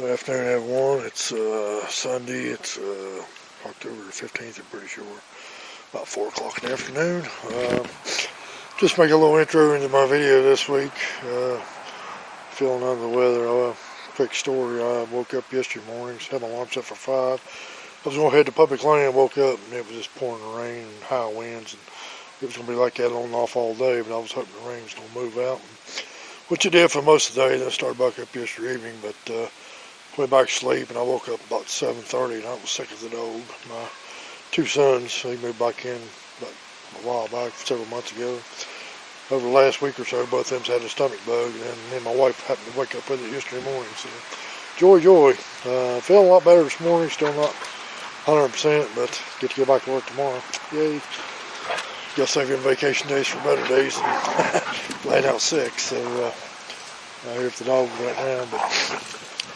Good afternoon, everyone. It's Sunday. It's October 15th, I'm pretty sure. About 4 o'clock in the afternoon. Just make a little intro into my video this week. Feeling under the weather. Quick story. I woke up yesterday morning, had my alarm set for 5. I was going to head to public land, woke up, and it was just pouring rain and high winds. And it was going to be like that on and off all day, but I was hoping the rain was going to move out. Which it did for most of the day. Then I started back up yesterday evening, but went back to sleep, and I woke up about 7:30, and I was sick as a dog. My two sons, they moved back in about a while back, several months ago. Over the last week or so, both of them had a stomach bug, and me and my wife happened to wake up with it yesterday morning. So, joy. Feeling a lot better this morning. Still not 100%, but get to go back to work tomorrow. Yay. Got saving vacation days for better days and laying out sick. So, I'm here with the dog right now, but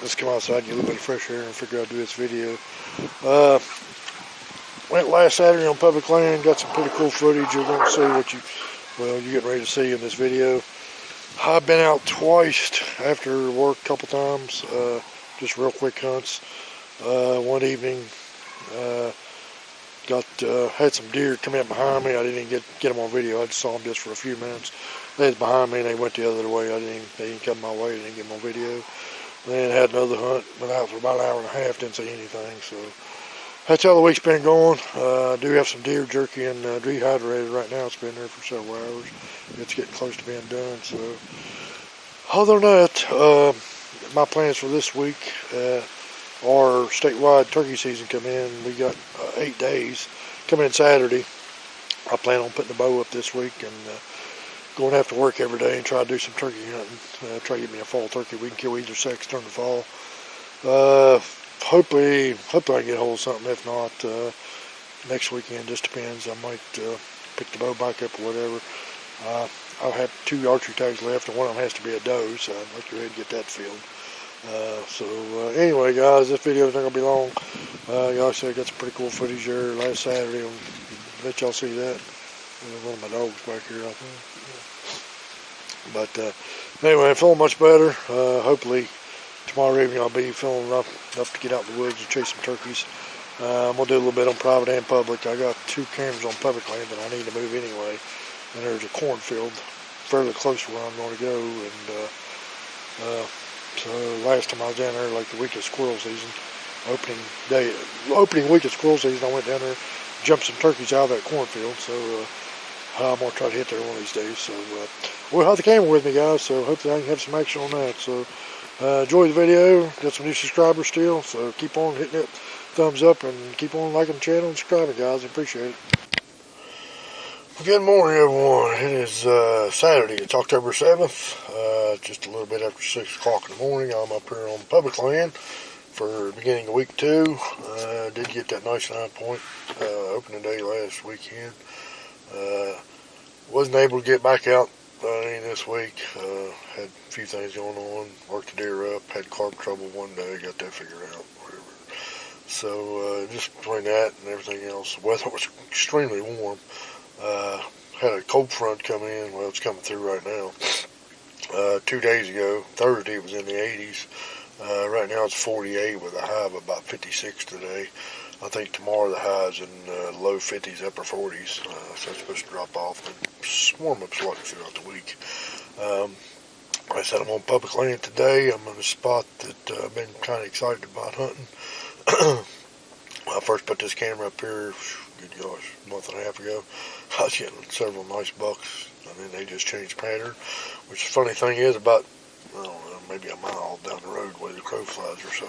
let's come outside and get a little bit of fresh air and figure out how to do this video. Went last Saturday on public land, got some pretty cool footage. You're going to see what you're getting ready to see in this video. I've been out twice after work a couple times, just real quick hunts. One evening, had some deer come in behind me. I didn't even get them on video. I just saw them just for a few minutes. They was behind me and they went the other way. They didn't come my way. I didn't get them on video. Then had another hunt, went out for about an hour and a half, didn't see anything. So that's how the week's been going. I do have some deer jerky and dehydrated right now. It's been there for several hours. It's getting close to being done. So other than that, my plans for this week are statewide turkey season come in. We got 8 days. Come in Saturday. I plan on putting the bow up this week and going after work every day and try to do some turkey hunting. Try to get me a fall turkey we can kill either sex during the fall. Hopefully I can get a hold of something. If not, next weekend, just depends. I might pick the bow back up or whatever. I'll have 2 archery tags left, and one of them has to be a doe, so I'd like to go ahead and get that filled. Anyway, guys, this video is not going to be long. Like I said, I got some pretty cool footage there last Saturday. I'll let y'all see that. One of my dogs back here, I think. But anyway, I'm feeling much better. Hopefully tomorrow evening I'll be feeling enough to get out in the woods and chase some turkeys. I'm going to do a little bit on private and public. I got 2 cameras on public land that I need to move anyway. And there's a cornfield fairly close to where I'm going to go. And so last time I was down there, like the week of squirrel season, opening week of squirrel season, I went down there, jumped some turkeys out of that cornfield. So I'm going to try to hit there one of these days. So we'll have the camera with me, guys, so hopefully I can have some action on that. So enjoy the video. Got some new subscribers still, so keep on hitting that thumbs up and keep on liking the channel and subscribing, guys. I appreciate it. Good morning, everyone. It is Saturday. It's October 7th. Just a little bit after 6 o'clock in the morning. I'm up here on public land for beginning of week 2. Did get that nice 9-point opening day last weekend. Wasn't able to get back out any this week. Had a few things going on. Worked the deer up. Had carb trouble one day. Got that figured out. Whatever. So just between that and everything else, the weather was extremely warm. Had a cold front come in. Well, it's coming through right now. 2 days ago, Thursday, it was in the 80s. Right now it's 48 with a high of about 56 today. I think tomorrow the high is in low 50s, upper 40s. So it's supposed to drop off and warm up slightly throughout the week. Like I said, I'm on public land today. I'm in a spot that I've been kind of excited about hunting. When I first put this camera up here, good gosh, a month and a half ago, I was getting several nice bucks, and then they just changed pattern. Which the funny thing is, about, I don't know, maybe a mile down the road where the crow flies or so,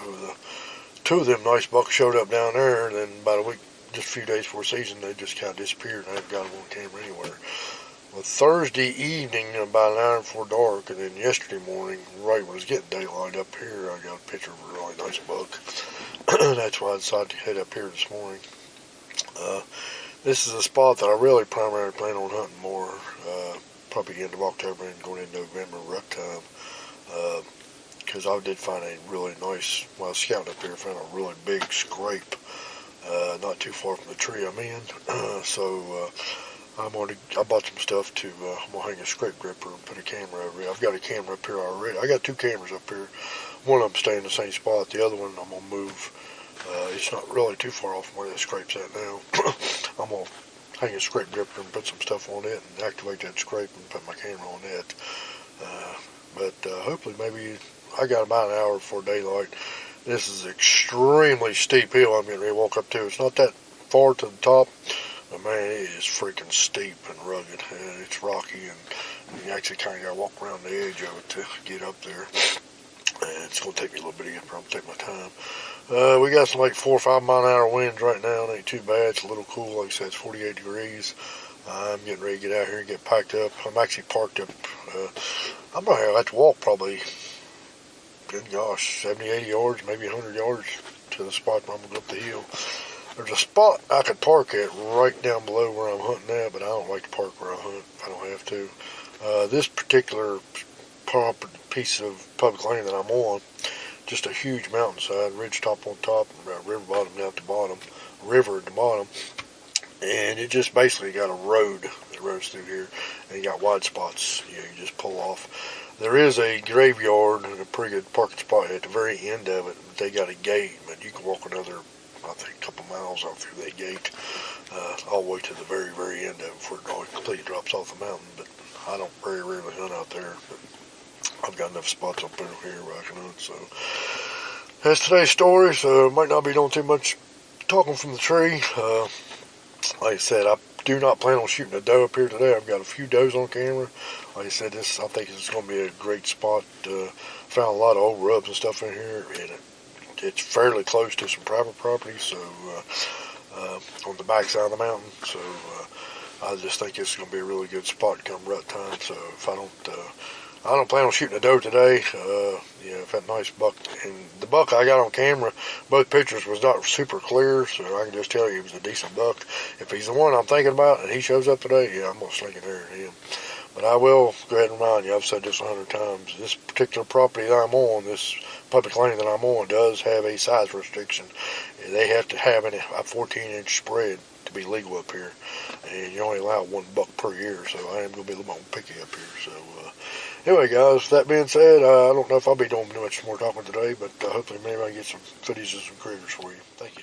2 of them nice bucks showed up down there, and then about a week, just a few days before season, they just kind of disappeared, and I haven't got them on camera anywhere. Well, Thursday evening, about an hour before dark, and then yesterday morning, right when it was getting daylight up here, I got a picture of a really nice buck. That's why I decided to head up here this morning. This is a spot that I really primarily plan on hunting more, probably the end of October and going into November, rut time. Because I did find a really nice, while scouting up here, I found a really big scrape, not too far from the tree I'm in. I bought some stuff to, I'm going to hang a scrape gripper and put a camera over it. I've got a camera up here already. I got 2 cameras up here. one of them stay in the same spot. The other one I'm going to move. It's not really too far off from where that scrape's at now. I'm going to hang a scrape gripper and put some stuff on it and activate that scrape and put my camera on it. But hopefully maybe I got about an hour before daylight. This is an extremely steep hill I'm getting ready to walk up to. It's not that far to the top, but man, it is freaking steep and rugged, and it's rocky, and you actually kind of got to walk around the edge of it to get up there. And it's going to take me a little bit to get there. I'm going to take my time. We got some like 4 or 5 mile an hour winds right now. It ain't too bad. It's a little cool. Like I said, it's 48 degrees. I'm getting ready to get out here and get packed up. I'm actually parked up. I'm going to have to walk probably, good gosh, 70, 80 yards, maybe 100 yards to the spot where I'm going to go up the hill. There's a spot I could park at right down below where I'm hunting at, but I don't like to park where I hunt if I don't have to. This particular piece of public land that I'm on, just a huge mountainside, ridge top on top, river bottom down at the bottom, river at the bottom, and it just basically got a road that runs through here, and you got wide spots. You just pull off. There is a graveyard and a pretty good parking spot at the very end of it. They got a gate, but you can walk another, I think, a couple miles out through that gate, all the way to the very, very end of it before it completely drops off the mountain. But I don't very rarely hunt out there. But I've got enough spots up in here where I can hunt. So that's today's story. So might not be doing too much talking from the tree. Like I said, I do not plan on shooting a doe up here today. I've got a few does on camera. Like I said, I think this is going to be a great spot. Found a lot of old rubs and stuff in here, and it's fairly close to some private property, so on the backside of the mountain. So I just think it's going to be a really good spot come rut time. So if I don't plan on shooting a doe today. If that nice buck, and the buck I got on camera, both pictures was not super clear, so I can just tell you he was a decent buck. If he's the one I'm thinking about and he shows up today, yeah, I'm going to sling it there at him. But I will go ahead and remind you, I've said this 100 times, this particular property that I'm on, this public land that I'm on, does have a size restriction. They have to have a 14-inch spread to be legal up here, and you only allow 1 buck per year, so I am going to be a little more picky up here. So anyway, guys, that being said, I don't know if I'll be doing much more talking today, but hopefully maybe I can get some footage and some critters for you. Thank you.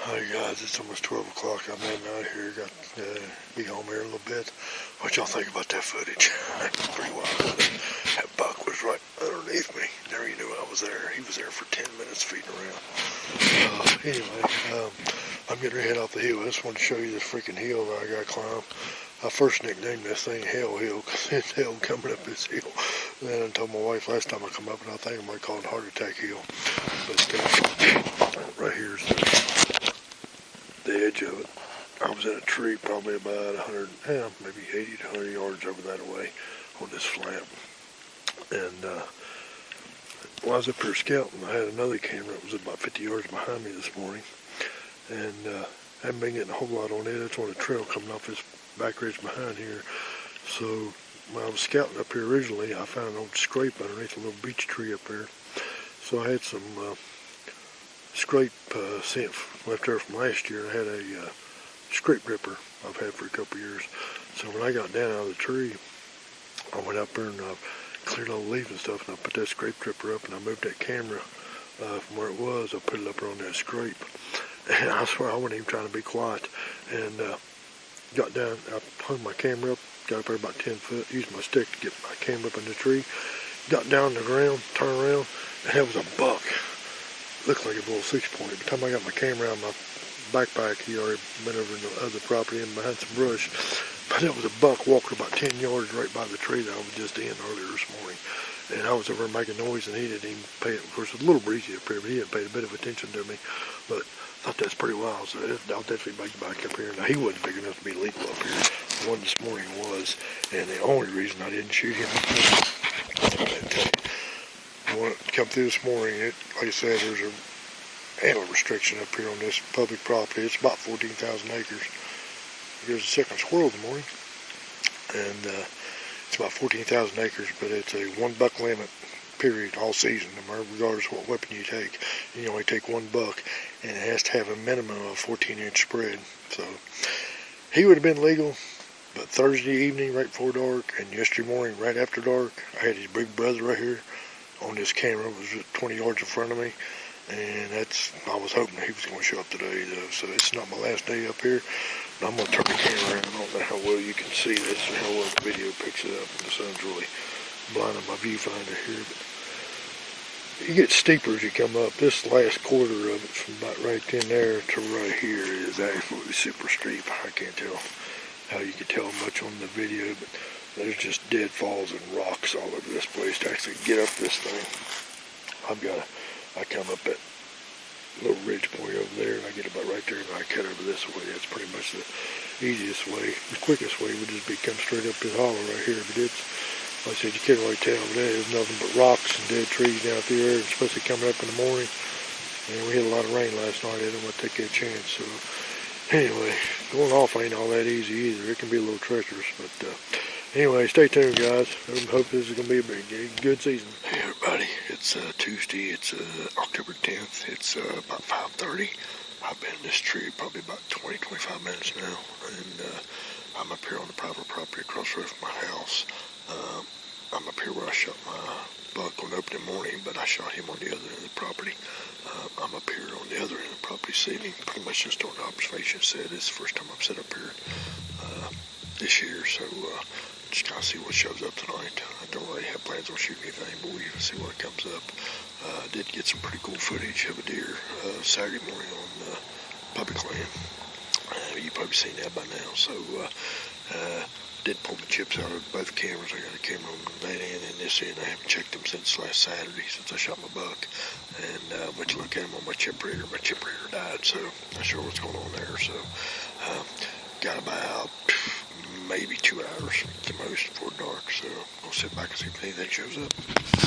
Hi guys, it's almost 12 o'clock. I'm heading out here. Got to be home here a little bit. What y'all think about that footage? Pretty wild. That buck was right underneath me. Never even knew I was there. He was there for 10 minutes feeding around. Anyway, I'm getting ready to head off the hill. I just wanted to show you this freaking hill that I got to climb. I first nicknamed this thing Hell Hill because it's hell coming up this hill. And then I told my wife last time I come up, and I think I might call it Heart Attack Hill. But right here's the edge of it. I was in a tree probably about 100, maybe 80 to 100 yards over that way on this flat. And while I was up here scouting, I had another camera that was about 50 yards behind me this morning. And I haven't been getting a whole lot on it. It's on a trail coming off this back ridge behind here. So when I was scouting up here originally, I found an old scrape underneath a little beech tree up there. So I had some scrape scent left there from last year. I had a scrape ripper I've had for a couple years. So when I got down out of the tree, I went up there and cleared all the leaves and stuff, and I put that scrape ripper up, and I moved that camera from where it was. I put it up there on that scrape. And I swear I wasn't even trying to be quiet. And got down, I hung my camera up, got up there about 10 foot, used my stick to get my camera up in the tree, got down on the ground, turned around, and it was a buck. Looked like a little 6-point. By the time I got my camera out of my backpack. He already been over in the other property and behind some brush. But there was a buck walking about 10 yards right by the tree that I was just in earlier this morning. And I was over making noise, and he didn't even pay it. Of course, it's a little breezy up here, but he didn't pay a bit of attention to me. But I thought that's pretty wild, so I'll definitely make it back up here. Now, he wasn't big enough to be lethal up here. The one this morning was, and the only reason I didn't shoot him, I want to come through this morning. Like I said, there's a antler restriction up here on this public property. It's about 14,000 acres. There's a second squirrel in the morning, and it's about 14,000 acres, but it's a 1 buck limit, period, all season, regardless of what weapon you take. You only take 1 buck, and it has to have a minimum of 14-inch spread. So he would have been legal, but Thursday evening right before dark and yesterday morning right after dark, I had his big brother right here on this camera. It was 20 yards in front of me, and I was hoping he was going to show up today, though. So it's not my last day up here. I'm going to turn the camera around. I don't know how well you can see this or how well the video picks it up, and the sun's really blinding my viewfinder here. But you get steeper as you come up. This last quarter of it, from about right in there to right here, is absolutely super steep. I can't tell how you can tell much on the video, but there's just deadfalls and rocks all over this place. To actually get up this thing, I come up that little ridge point over there, and I get about right there, and I cut over this way. That's pretty much the easiest way. The quickest way would just be come straight up this hollow right here, but it's, like I said, you can't really tell, but there's nothing but rocks and dead trees down through there, especially coming up in the morning. And we had a lot of rain last night. I didn't want to take that chance. So anyway, going off ain't all that easy either. It can be a little treacherous, but anyway, stay tuned, guys. I hope this is going to be a good season. Hey, everybody. It's Tuesday. It's October 10th. It's about 5:30. I've been in this tree probably about 20-25 minutes now, and I'm up here on the private property across the road from my house. I'm up here where I shot my buck on the opening morning, but I shot him on the other end of the property. I'm up here on the other end of the property sitting, pretty much just on the observation set. It's the first time I've sat up here this year, so just kind of see what shows up tonight. I don't really have plans on shooting anything, but we'll see what comes up. I did get some pretty cool footage of a deer Saturday morning on public land. You've probably seen that by now. So did pull the chips out of both cameras. I got a camera on that end and this end. I haven't checked them since last Saturday, since I shot my buck. And went to look at them on my chip reader. My chip reader died, so not sure what's going on there. So got about maybe 2 hours at the most before dark. So I'll sit back and see if anything shows up.